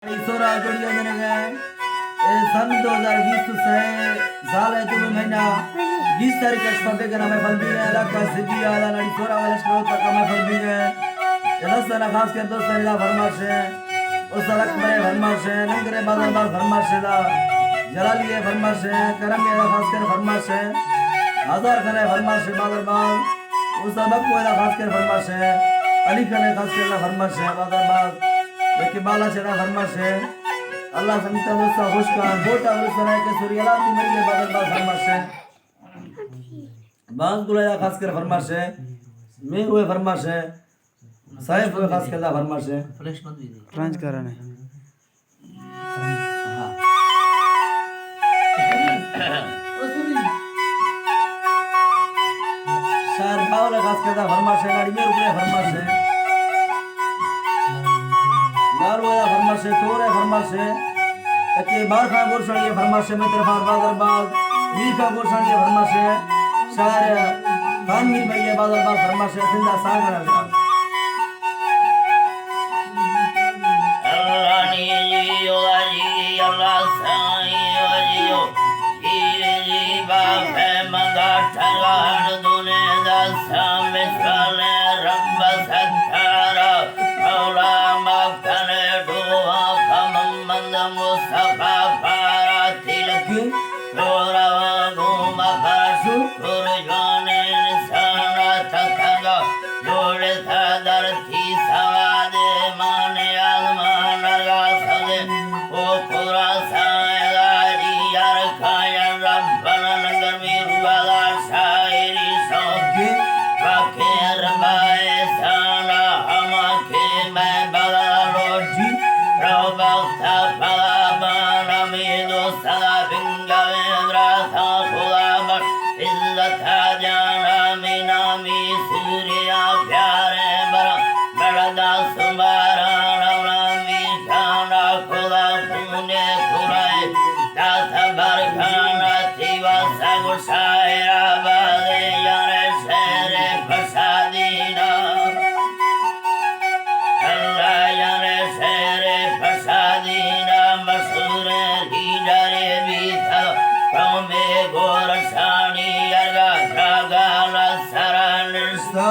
सोरा जोड़िया जने गए सन 2020 से साल है तुम्हें महीना 20 तारीख का शपे का नाम है फल भी गए इलाका सिटी आला नड़ी सोरा वाला स्टोर तक का फल भी गए इलास्ताना खास कर दोस्त इला फरमाश है उस सड़क पर फरमाश है नंगरे बाजार बार फरमाश है जलालिए फरमाश है करम ये खास कर फरमाश है हजार खने फरमाश है बाजार बार उस सबक को इला खास कर फरमाश है अली खने खास कर फरमाश है बाजार बार लेकिन बाला चला फरमाश है अल्लाह संगीता दोस्ता खुश का बोटा उस तरह के सूर्यला की मरी के बादल बात फरमाश है बांस गुलाया खास कर फरमाश है मैं हुए फरमाश है साहिब हुए खास कर फरमाश है फ्लैश मत दीजिए फ्रांस कारण है शार बावला खास कर फरमाश है गाड़ी में रुपये फरमाश है लाल वाला फरमाश है तोरे फरमाश है के बार खा गोरसण ये फरमाश है मित्र फार बादर बाद वी का गोरसण ये फरमाश है सारे खान मीर में ये बादर बाद फरमाश है जिंदा सागर है अल्लाह नी जी अल्लाह साईं जी जी बाप है मंगा ठगान दुने दा सामे साले रब सत्तारा मौला मक्खन डोवा कम मंद मुस्तफा पारा तिलक तोरा घूम परसु पुरजाने निशाना तखगा जोड़े था धरती सवादे माने आसमान लगा सदे ओ पूरा सायदारी यार खाया रब्बन नगर में रुवादा शायरी सौके रखे रबाए साना हम के मैं बड़ा रोजी रोबस्ता फला बाना में दो सदा बिंगवे राधा खुदा बट इज्जत जाना में नामी सूर्या प्यारे बड़ा बड़ा सुमारा नामी खाना खुदा पुणे खुराए दास भर खाना तीवा सगु शायरा बादे यारे शेरे फसादीना अल्लाह यारे शेरे फसादीना मशहूर लीडरे भी था कौमे गोर शानी अरगा त्रागाला सरानिस्ता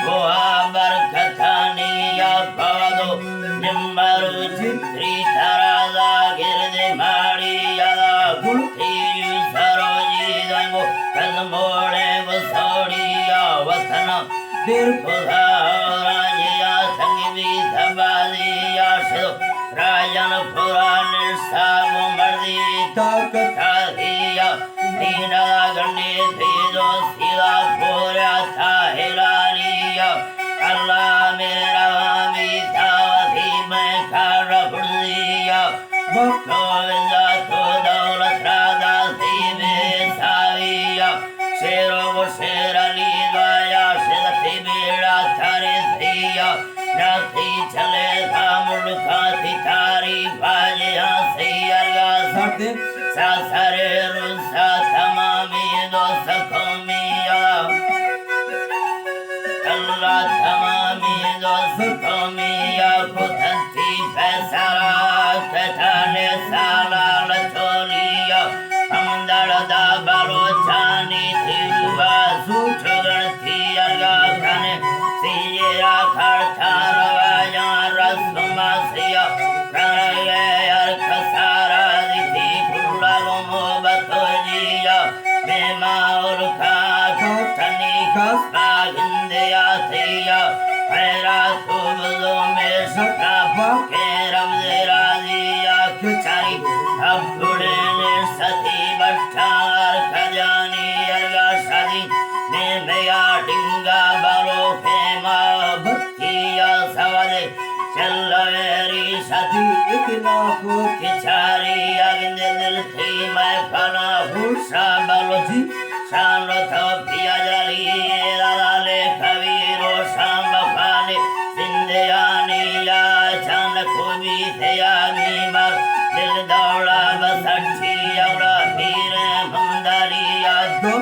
गोहा बरकथानी या पादो निम्बरु चित्री तरादा गिरदे माड़ी यादा गुलती सरोजी दंगो कदमोड़े बसोड़ी या वतना दिल खुदा राजिया संगवी धबादी या शिदो राजन पुराण साब मर्दी ताकत आदिया नीना गंडे भेदो सीधा पूरा था हिलालिया अल्लाह मेरा मीठा वही मैं खारा फुर्दिया भक्तो विजा तो दौलत राधा सी में साविया शेरों को शेर अली गाया शेरती बेड़ा थारे थिया जाती चले था मुल्का थी तारी बाजे हंसी अरगा साथे सासरे रुसा तमामी दो सखोमिया अल्लाह तमामी दो सखोमिया कुथंती फैसला कथाने साला लचोलिया हमदड़ दा बलोचानी थिवा सुचगण थी अरगा खाने सीरा खड़ता रवाया रसमा सिया करगे यार खसारा दिथी फुल्ला मोहब्बत जिया बेमाउल खा ठनी खस्ता गिंदिया थिया खैरा तुबलो में सका भके रब राजिया खिचारी अब फुड़े ने सती बट्ठार खजानी अरगा शादी ने भैया डिंगा बालो फेमा भक्तिया सवारे चल मेरी सती इतना को किचारी अगिंदे दिल थी मैं फना भूषा बालो जी शान थो पिया जली लाले कबीरो शाम बफाने सिंधियानी या चांद खूबी थे आगी मर दिल दौड़ा बसठी औरा पीर मंदरिया दो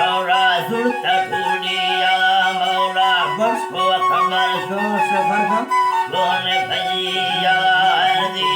औरा जुड़ता टूड़िया मौला बस को खबर सफर का गोने फजिया earthy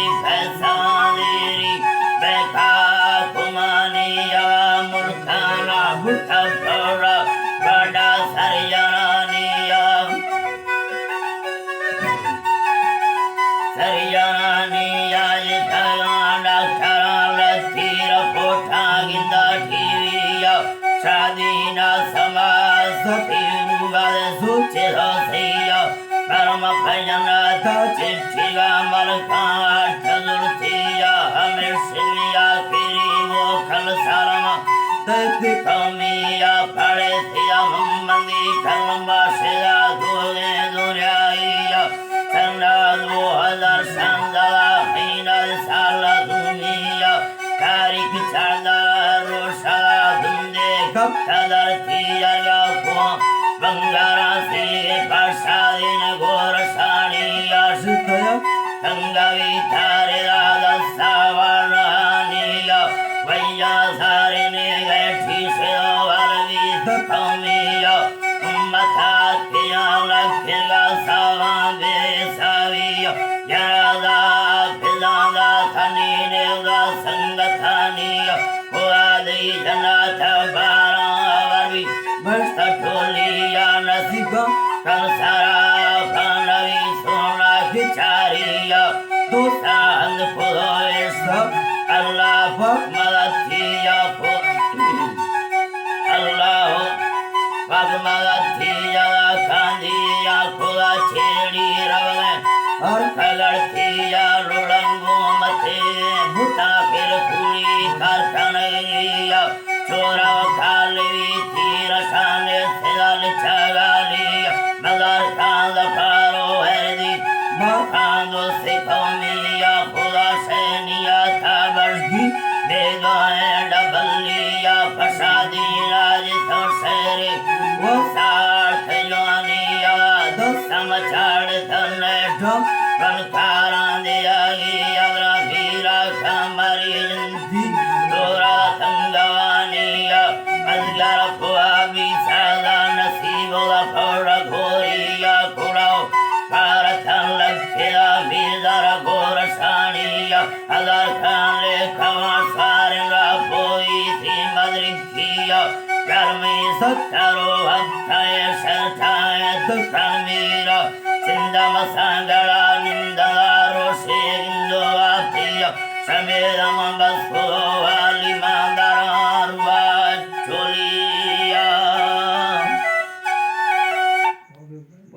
Tete Comía parecía un mandíbal vacía, dulce, duraía, sanado a la sandala, reina de sala, dumía, cariquita, rosa, dunde, captada, tía, yapo, bangarasi, pasadina, gorasania, Jitaya Tangavitare da savaraniya, vayasarine gaiti sevalvi kamiya, matatiya lakirga savande saviya, yarada pilanda thanine da sangataniya, kuadi janata baravarvi, vastatoliya nasiga, kansara panavi sona kichariya, dosang pudoesa, Allah Magatiya po, Allah Magatiya kandiya pula cheri ravale, arkagartiya lulangu mate, bhuta phir puri kartanaiya, chora kalevi tira shane sedal chagaliya, magar kanda paro herdi, makando se komiya pula seniya tabargi, bedo enda balliya pasadina jitosere, wasart yoniya dosamachad dhanne dham, vankaran diyagi agra vira kamari janti, dora tangavaniya, azgar pua bisada nasibola pora goriya kurao, Paratan lakya vidara gorasaniya, agar kale kavasarenga poiti madrikiya, karmi sattaro hattaya sartaya dukkanmira, sindama sangala nindala roshe gindu atiya, samedama basku